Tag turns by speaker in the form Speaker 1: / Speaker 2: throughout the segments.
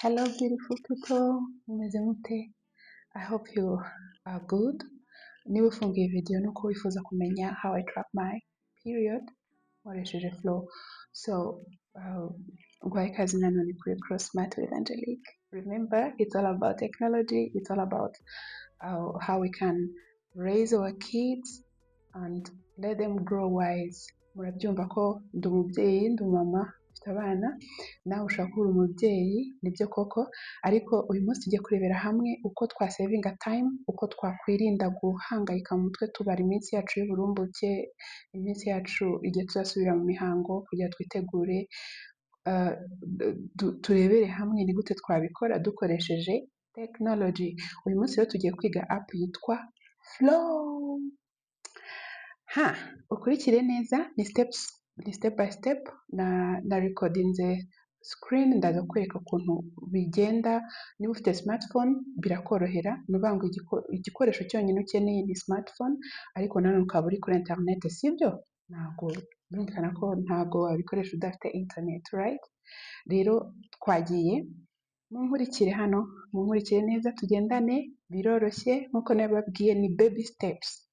Speaker 1: Hello, beautiful people. Mumeze mute? I hope you are good. Niba ufunguye video nuko wifuza kumenya how I track my period nkoresheje flow. So, guhaye ikaze nanone kuri Cross Smart with Angelique. Remember, it's all about technology. It's all about how we can raise our kids and let them grow wise. Murabyumva ko ndi umubyeyi, ndi umumama, mfite abana, nawe ushobora kuba uri umubyeyi, nibyo koko, ariko uyu munsi tugiye kurebera hamwe uko twasevinga time, uko twakwirinda guhangayika mu mutwe tubara iminsi yacu y'uburumbuke, iminsi yacu igihe tuzasubira mu mihango kugira twitegure, turebere hamwe ni gute twabikora dukoresheje technology. Uyu munsi rero tugiye kwiga app yitwa Flow. Ukurikire neza ni step by step na recordinze screen ndaza kwereka ukuntu bigenda. Niba ufite smartphone birakorohera, ni ukuvuga ngo igikoresho cyonyine ukeneye ni smartphone, ariko nanone ukaba uri kuri internet, sibyo? Ntabwo birumvikana ko ntabwo wabikoresha udafite internet, right? Rero twagiye, munkurikire hano, munkurikire neza tugendane, biroroshye nk'uko nababwiye ni baby steps,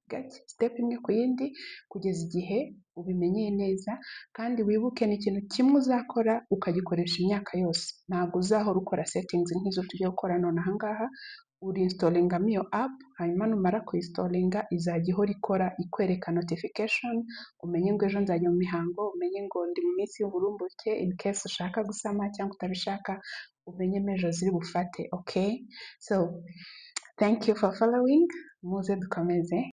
Speaker 1: gake step imwe ku yindi kugeza igihe ubimenyeye neza, kandi wibuke ni ikintu kimwe uzakora ukagikoresha imyaka yose. Ntabwo uzahora ukora settings nk'izo tugiye gukora none aha ngaha. Urinstalingamo iyo app, hanyuma numara kuyinstallinga izajya ihora ikora ikwereka notification, umenye ngo ejo nzajya mu mihango, umenye ngo ndi mu minsi y'uburumbuke, in case ushaka gusama cyangwa utabishaka, umenye mejo ziri bufate, okay? So, thank you for following. Muze dukomeze.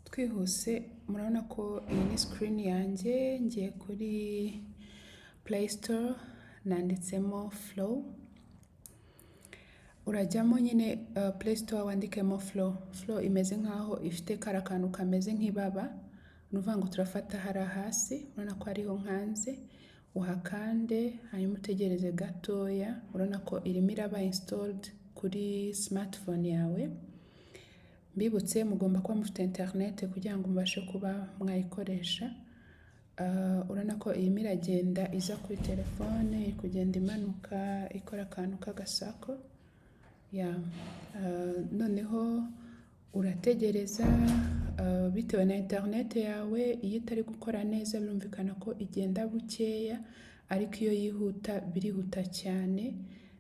Speaker 1: Twihuse, murabona ko iyi ni screen yanjye, ngiye kuri Play Store, nanditsemo Flow. Urajyamo nyine Play Store wandikemo Flow. Flow imeze nkaho ifite karakantu kameze nk'ibaba, ni ukuvuga ngo turafata hariya hasi, urabona ko hariho nkanze, uhakande, hanyuma utegereze gatoya, urabona ko irimo iraba installed kuri smartphone yawe. Mbibutse mugomba kuba mufite internet kugira ngo mubashe kuba mwayikoresha. Urabona ko irimo iragenda iza kuri telefone, iri kugenda imanuka ikora akantu k'agasako. Noneho urategereza, bitewe na internet yawe, iyo itari gukora neza birumvikana ko igenda bukeya, ariko iyo yihuta birihuta cyane,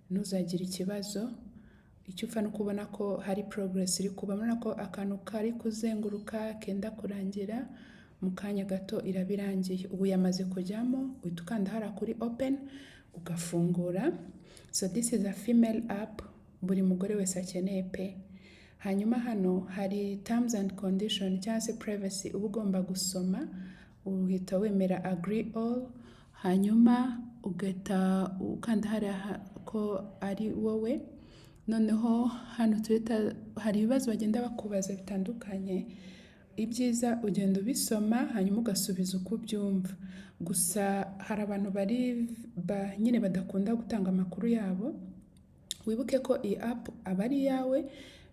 Speaker 1: ntuzagire ikibazo. Icyo upfa no kubona ko hari progress iri kuba, murabona ko akantu kari kuzenguruka kenda kurangira, mu kanya gato irabirangiye. Ubu yamaze kujyamo, uhita ukanda hariya kuri open ugafungura. So this is a female app, buri mugore wese akeneye pe. Hanyuma hano hari terms and conditions cyangwa se privacy uba ugomba gusoma, uhita wemera agree all, hanyuma ugahita ukanda hariya ko ari wowe. Noneho hano hari ibibazo bagenda bakubaza bitandukanye, ibyiza ugenda ubisoma hanyuma ugasubiza uko ubyumva. Gusa hari abantu nyine badakunda gutanga amakuru yabo. Wibuke ko iyi app aba ari yawe,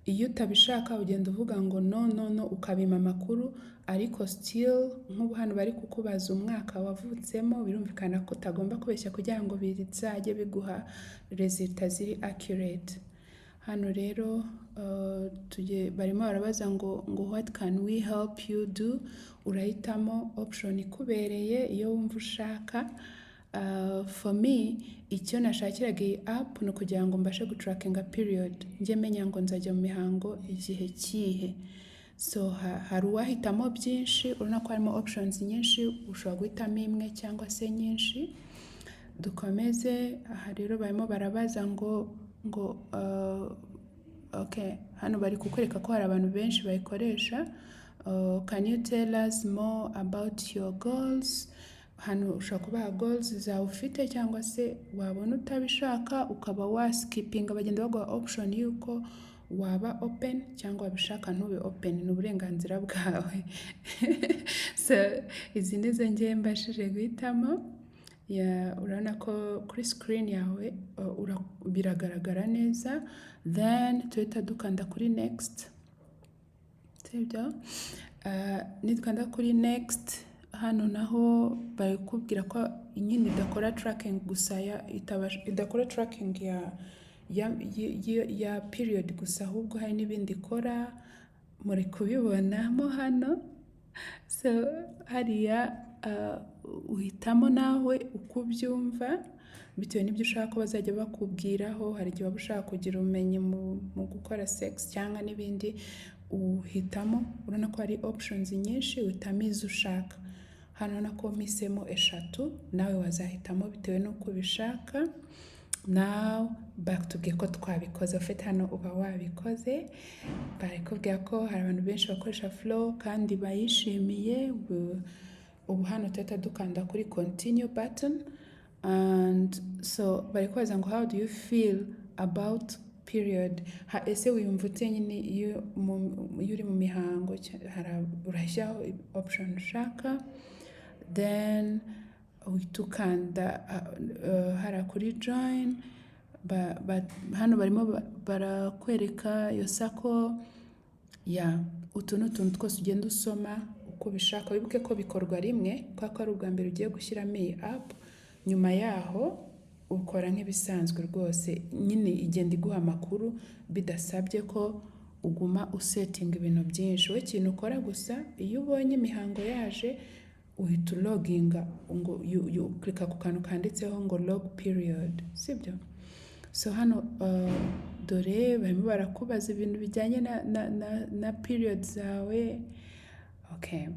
Speaker 1: iyo utabishaka ugenda uvuga ngo no ukabima amakuru, ariko still nk'ubu hano bari kukubaza umwaka wavutsemo, birumvikana ko utagomba kubeshya kugira ngo bizajye biguha results ziri accurate. Hano rero barimo barabaza ngo what can we help you do, urahitamo option ikubereye iyo wumva ushaka. For me, icyo nashakiraga iyi app ni ukugira ngo mbashe gutrackinga period, njye menya ngo nzajya mu mihango igihe kihe. So hari uwahitamo byinshi, urabona ko harimo options nyinshi, ushobora guhitamo imwe cyangwa se nyinshi. Dukomeze. Aha rero barimo barabaza ngo okay, hano bari kukwereka ko hari abantu benshi bayikoresha. Can you tell us more about your goals? Hano ushobora kubaha goals zawe ufite, cyangwa se wabona utabishaka ukaba waskipinga, bagenda baguha option yuko waba open cyangwa wabishaka ntube open, ni uburenganzira bwawe. So izi nizo ngiye mbashije guhitamo. Urabona ko kuri screen yawe biragaragara neza. Then tuhita dukanda kuri next, sibyo? Nidukanda kuri next, hano naho bari kubwira ko nyine idakora tracking gusa idakora tracking ya period gusa, ahubwo hari n'ibindi ikora, muri kubibonamo hano. So hariya uhitamo nawe uko ubyumva bitewe n'ibyo ushaka ko bazajya bakubwiraho. Hari igihe waba ushaka kugira ubumenyi mu gukora sex cyangwa n'ibindi, uhitamo. Urabona ko hari options nyinshi, uhitamo izo ushaka. Hano nako mpisemo 3, nawe wazahitamo bitewe n'uko ubishaka. Now back to ko twabikoze, ufite hano uba wabikoze. Bari kubwira ko hari abantu benshi bakoresha flow kandi bayishimiye. Ubu hano tuhita dukanda kuri continue button, and so bari kubaza ngo how do you feel about period. Ese wiyumva ute nyine iyo uri mu mihango? Urashyiraho option ushaka, then uhita ukanda hara kuri join. Hano barimo barakwereka iyo sako ya utu n'utuntu twose ugenda usoma uko ubishaka. Wibuke ko bikorwa rimwe kuko ari ubwa mbere ugiye gushyiramo iyi app. Nyuma yaho ukora nk'ibisanzwe rwose, nyine igenda iguha amakuru bidasabye ko uguma usetting ibintu byinshi. We ikintu ukora gusa iyo ubonye imihango yaje uhita loginga, ngo klika ku kantu kanditseho ngo log period, sibyo? So hano dore barimo barakubaza ibintu bijyanye na period zawe. Okay,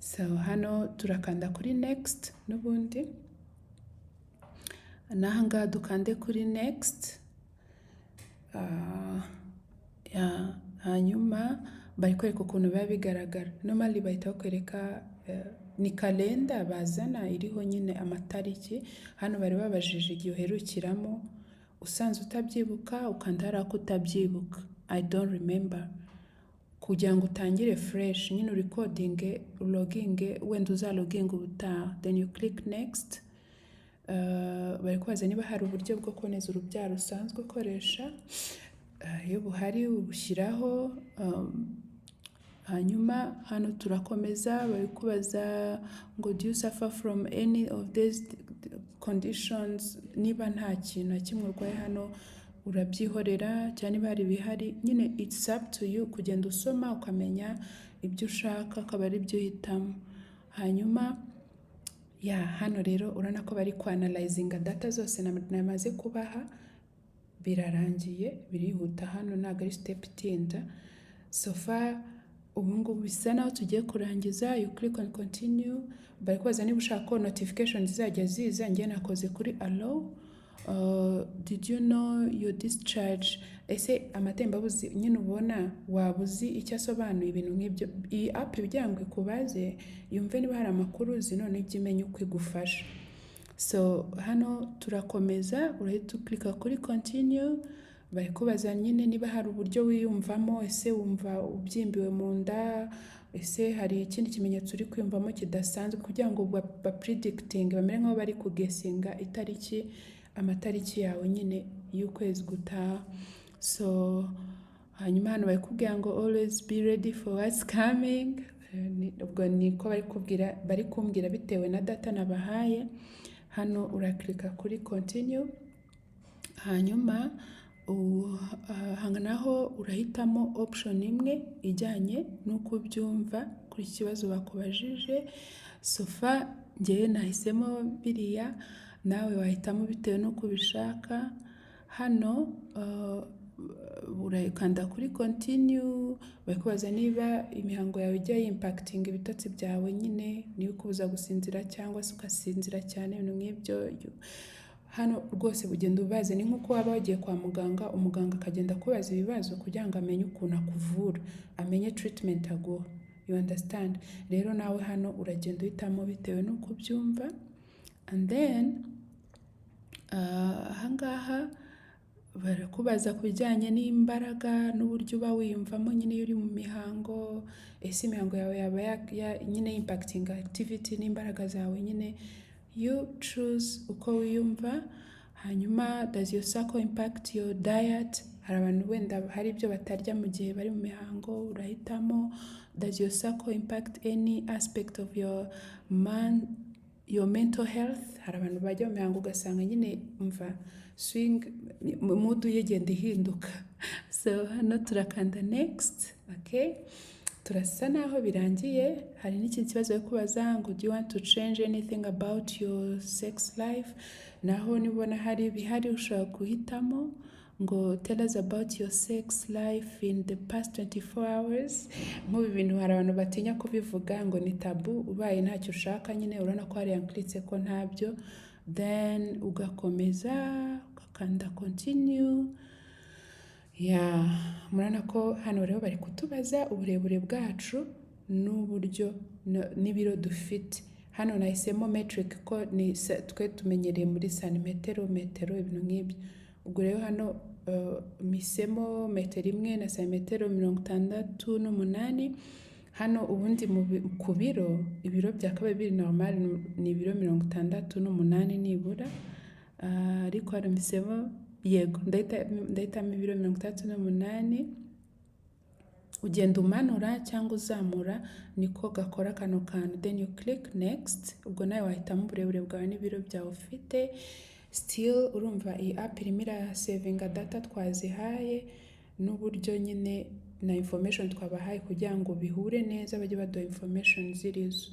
Speaker 1: so hano turakanda kuri next n'ubundi. Nahanga dukande kuri next. Hanyuma bari kwereka ukuntu biba bigaragara. Normally bahita bakwereka ni kalenda bazana iriho nyine amatariki. Hano bari babajije igihe uherukiramo, usanze utabyibuka ukanda hariya ko utabyibuka, I don't remember, kugira ngo utangire fresh nyine recording logging, wenda uzalogging ubutaha, then you click next. Bari kubaza niba hari uburyo bwo kuboneza urubyaro usanzwe ukoresha. Iyo buhari ubushyiraho. Hanyuma hano turakomeza, bari kubaza ngo do you suffer from any of these conditions. Niba nta kintu na kimwe urwaye hano urabyihorera, cyane niba hari bihari nyine it's up to you kugenda usoma ukamenya ibyo ushaka, akaba ari byo uhitamo. Hanyuma hano rero urabona ko bari analyzinga data zose namaze kubaha. Birarangiye, birihuta hano, ntabwo ari step itinda. So far ubu ngubu bisa naho tugiye kurangiza. You click on continue. Bari kubaza niba ushaka ko notification zizajya ziza. Njye nakoze kuri allow. Did you know your discharge? Ese amatembabuzi nyine ubona wabuzi icyo asobanuye ibintu nk'ibyo. Iyi app bigira ngo ikubaze yumve niba hari amakuru uzi, none ujye umenya uko igufasha. So hano turakomeza, urahita uklika kuri continue. Bari kubaza nyine niba hari uburyo wiyumvamo. Ese wumva ubyimbiwe mu nda? Ese hari ikindi kimenyetso uri kwiyumvamo kidasanzwe, kugira ngo predicting bamere nk'aho bari kugesinga amatariki yawe nyine y'ukwezi gutaha. So hanyuma hano bari kubwira ngo always be ready for what's coming. Ubwo niko bari kumbwira bitewe na data nabahaye. Hano uraklika kuri continue. Hanyuma naho urahitamo option imwe ijyanye n'uko ubyumva kuri iki kibazo bakubajije. Sofa njyewe nahisemo biriya, nawe wahitamo bitewe n'uko ubishaka. Hano urakanda kuri continue. Bari kubaza niba imihango yawe ijya impacting ibitotsi byawe, nyine niba ukubuza gusinzira cyangwa se ugasinzira cyane, ibintu nk'ibyo. Hano rwose ugenda ubaze, ni nk'uko waba wagiye kwa muganga, umuganga akagenda kubaza ibibazo kugira ngo amenye ukuntu akuvura, amenye treatment aguha. You understand? Rero nawe hano uragenda uhitamo bitewe n'uko ubyumva. And then ahangaha barakubaza ku bijyanye n'imbaraga n'uburyo uba wiyumvamo nyine iyo uri mu mihango. Ese imihango yawe yaba nyine impacting activity n'imbaraga zawe nyine. You choose uko wiyumva. Hanyuma does your cycle impact your diet? hari abantu wenda hari ibyo batarya mu gihe bari mu mihango, urahitamo does your circle impact any aspect of your mental health. Hari abantu bajya mu mihango ugasanga nyine umva swing mood yegenda ihinduka. So hano turakanda next. Okay, turasa naho birangiye. Hari n'ikindi kibazo yo kubaza ngo do you want to change anything about your sex life. Naho nibona hari bihari ushobora guhitamo ngo tell us about your sex life in the past 24 hours. Nk'ubu bintu hari abantu batinya kubivuga ngo ni tabu, ubaye ntacyo ushaka nyine urabona ko hari yankritse ko ntabyo, then ugakomeza ugakanda continue. Murabona ko hano rero bari kutubaza uburebure bwacu n'uburyo n'ibiro dufite. Hano nahisemo metric ko ni twe tumenyereye muri santimetero, metero, ibintu nk'ibyo. Ubwo rero hano misemo metero imwe na santimetero 68. Hano ubundi ku biro, ibiro byakabaye biri normal ni ibiro 68 nibura. Ariko hano misemo yego ndahitamo ibiro 68. Ugenda umanura cyangwa uzamura niko gakora kano kantu, then you click next. Ubwo nawe wahitamo uburebure bwawe n'ibiro byawe ufite. Still urumva iyi app irimo irasavinga data twazihaye n'uburyo nyine na information twabahaye kugira ngo bihure neza, bajye baduha information zirizo.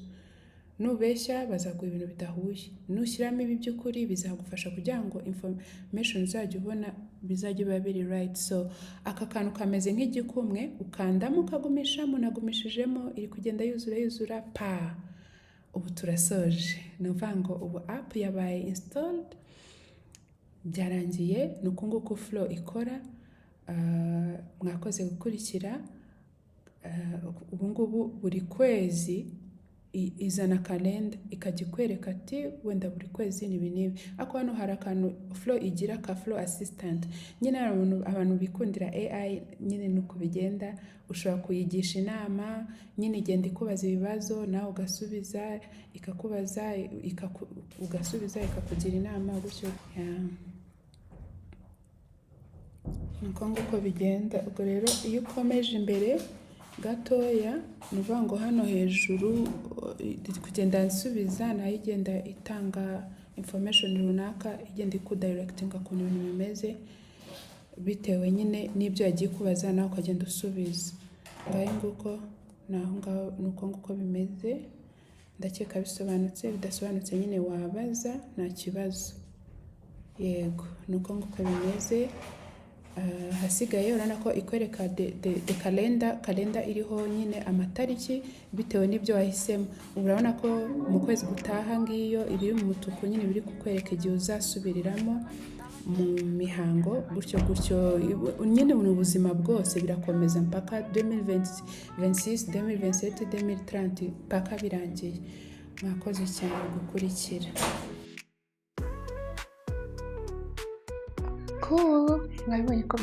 Speaker 1: Nubeshya bazaguha ibintu bidahuye, nushyiramo ibi by'ukuri bizagufasha kugira ngo information uzajya ubona bizajya biba biri right. So aka kantu kameze nk'igikumwe, ukandamo ukagumishamo, nagumishijemo iri kugenda yuzura pa. Ubu turasoje, ni ukuvuga ngo ubu app yabaye installed, byarangiye. Ni uku nguku flow ikora. Mwakoze gukurikira. Ubu ngubu buri kwezi izana kalenda ikajya ikwereka ati wenda buri kwezi ni ibintu. Ariko hano hari akantu flow igira ka flow assistant. Nyine abantu bikundira AI nyine nuko bigenda, ushobora kuyigisha inama, nyine igenda ikubaza ibibazo nawe ugasubiza, ikakubaza ugasubiza, ikakugira inama gutyo. Nuko nguko bigenda. Ubwo rero iyo ukomeje imbere gatoya ni ukuvuga ngo hano hejuru kugenda nsubiza nayo igenda itanga information runaka, igenda ikudirectinga ku bintu bimeze bitewe nyine n'ibyo yagiye kubaza, nawe ukagenda usubiza. Ngaho nguko naho ngaho nuko nguko bimeze. Ndakeka bisobanutse, bidasobanutse nyine wabaza nta kibazo. Yego nuko nguko bimeze. Hasigaye urabona ko ikwereka the kalenda iriho nyine amatariki bitewe n'ibyo wahisemo. Urabona ko mu kwezi gutaha ngiyo ibiri mu mutuku nyine biri kukwereka igihe uzasubiriramo mu mihango gutyo nyine mu buzima bwose birakomeza mpaka 2026, 2027, 2030 mpaka birangiye. Mwakoze cyane gukurikira. Cool. Mwabibonye ko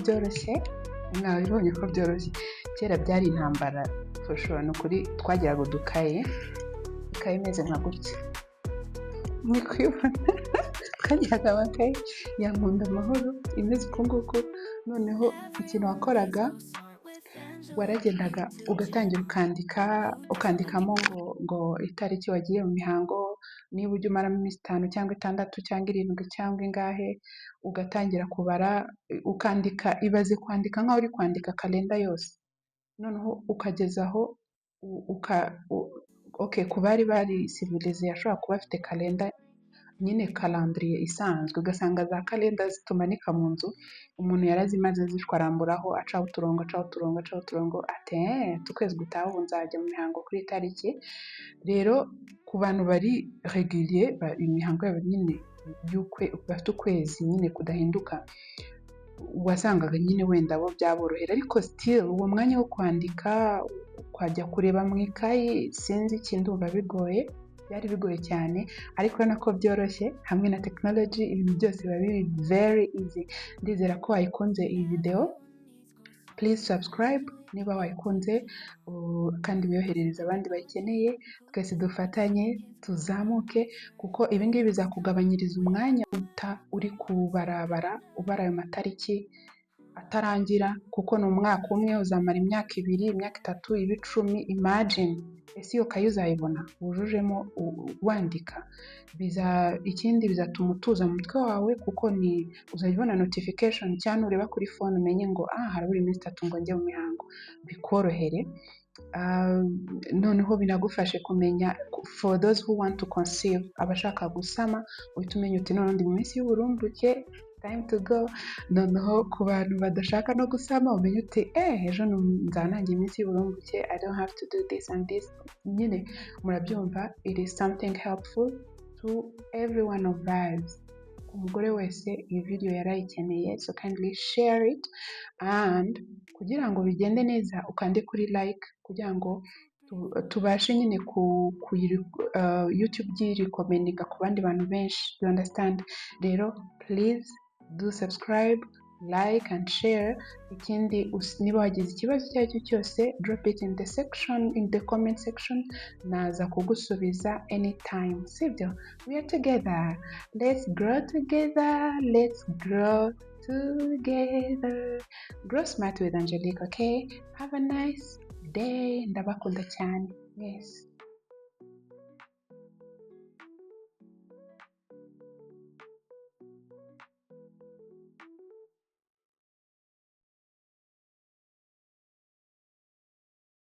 Speaker 1: byoroshye. Kera byari intambara for sure. No kuri twagiraga udukaye imeze nka gutya. Mwikwibona twagiraga amakaye ya Nkunda Amahoro imeze uko nguko. Noneho ikintu wakoraga waragendaga ugatangira ukandikamo ngo itariki wagiye mu mihango, niba ujya umaramo iminsi 5 cyangwa 6 cyangwa 7 cyangwa ingahe, ugatangira kubara ukandika. Ibaze kwandika nkaho uri kwandika kalenda yose, noneho ukagezaho ku bari civilize yashobora kuba afite kalenda nyine calendrier isanzwe, ugasanga za kalenda zitumanika mu nzu. Umuntu yarazimaze zishwaramburaho acaho uturongo ati tukwezi gutaha ubu nzajya mu mihango kuri tariki. Rero ku bantu bari régulier imihango yabo nyine bafite ukwezi nyine kudahinduka, wasangaga nyine wenda bo byaborohera. Ariko still uwo mwanya wo kwandika ukajya kureba mu ikayi sinzi ikindumva byari bigoye cyane. Ariko urabona ko byoroshye hamwe na technology, ibintu byose biba biri very easy. Ndizera ko wayikunze iyi video. Please subscribe niba wayikunze kandi biyoherereza abandi bayikeneye. Twese dufatanye tuzamuke, kuko ibi ngibi bizakugabanyiriza umwanya uri kubarabara ubara ayo matariki atarangira kuko ni umwaka umwe, uzamara imyaka 2, imyaka 3, 10, imagine. Ese iyo kayi uzayibona wujujemo wandika? Ikindi bizatuma utuza mu mutwe wawe kuko uzajya ubona notification cyangwa ureba kuri phone umenye ngo harabura iminsi 3 ngo njye mu mihango, bikorohere. Noneho binagufashe kumenya for those who want to conceive, abashaka gusama uhita umenya uti none ndi mu minsi y'uburumbuke, time to go. Noneho ku bantu badashaka no gusama umenye uti ejo nzanangira iminsi y'uburumbuke, I don't have to do this and this. Nyine murabyumva, it is something helpful to every one of us. Umugore wese iyi video yarayikeneye, so kindly share it, and kugira ngo bigende neza ukande kuri like kugira ngo tubashe nyine YouTube recommendinga ku bandi bantu benshi, you understand? Rero please do subscribe, like and share. Ikindi niba wagize ikibazo icyo ari cyo cyose, drop it in the comment section, naza kugusubiza anytime. Sibyo? We are together, let's grow together, let's grow together. Grow smart with Angelique, okay? Have a nice day. Ndabakunda cyane. Yes.